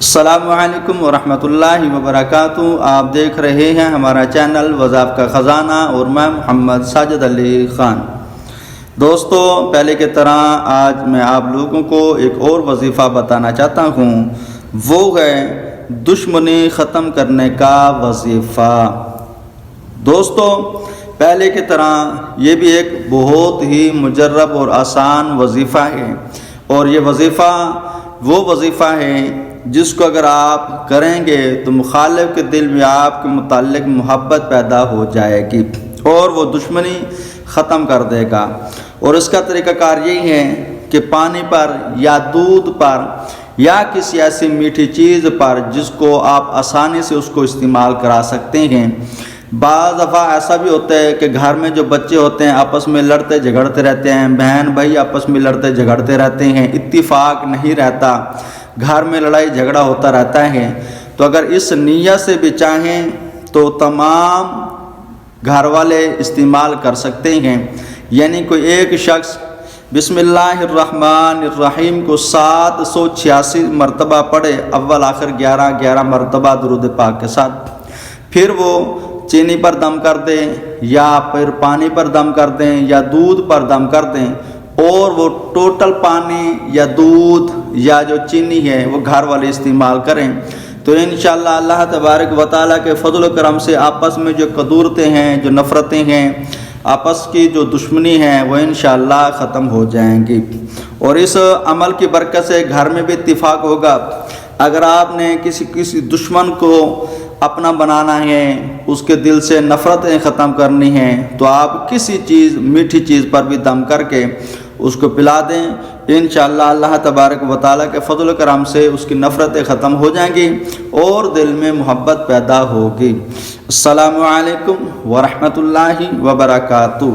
السلام علیکم ورحمۃ اللہ وبرکاتہ۔ آپ دیکھ رہے ہیں ہمارا چینل وضاف کا خزانہ اور میں محمد ساجد علی خان۔ دوستو، پہلے کی طرح آج میں آپ لوگوں کو ایک اور وظیفہ بتانا چاہتا ہوں، وہ ہے دشمنی ختم کرنے کا وظیفہ۔ دوستو، پہلے کی طرح یہ بھی ایک بہت ہی مجرب اور آسان وظیفہ ہے، اور یہ وظیفہ وہ وظیفہ ہے جس کو اگر آپ کریں گے تو مخالف کے دل میں آپ کے متعلق محبت پیدا ہو جائے گی اور وہ دشمنی ختم کر دے گا۔ اور اس کا طریقہ کار یہی ہے کہ پانی پر یا دودھ پر یا کسی ایسی میٹھی چیز پر جس کو آپ آسانی سے اس کو استعمال کرا سکتے ہیں۔ بعض دفعہ ایسا بھی ہوتا ہے کہ گھر میں جو بچے ہوتے ہیں آپس میں لڑتے جھگڑتے رہتے ہیں، بہن بھائی آپس میں لڑتے جھگڑتے رہتے ہیں، اتفاق نہیں رہتا، گھر میں لڑائی جھگڑا ہوتا رہتا ہے۔ تو اگر اس نیت سے بھی چاہیں تو تمام گھر والے استعمال کر سکتے ہیں، یعنی کوئی ایک شخص بسم اللہ الرحمن الرحیم کو 786 مرتبہ پڑھے، اول آخر 11 مرتبہ درود پاک کے ساتھ، پھر وہ چینی پر دم کر دیں یا پھر پانی پر دم کر دیں یا دودھ پر دم کر دیں، اور وہ ٹوٹل پانی یا دودھ یا جو چینی ہے وہ گھر والے استعمال کریں، تو انشاءاللہ اللہ تبارک و تعالیٰ کے فضل و کرم سے آپس میں جو قدورتیں ہیں، جو نفرتیں ہیں، آپس کی جو دشمنی ہے وہ انشاءاللہ ختم ہو جائیں گی۔ اور اس عمل کی برکت سے گھر میں بھی اتفاق ہوگا۔ اگر آپ نے کسی دشمن کو اپنا بنانا ہے، اس کے دل سے نفرتیں ختم کرنی ہیں، تو آپ کسی چیز میٹھی چیز پر بھی دم کر کے اس کو پلا دیں، انشاءاللہ اللہ تبارک و تعالیٰ کے فضل و کرم سے اس کی نفرتیں ختم ہو جائیں گی اور دل میں محبت پیدا ہوگی۔ السلام علیکم ورحمۃ اللہ وبرکاتہ۔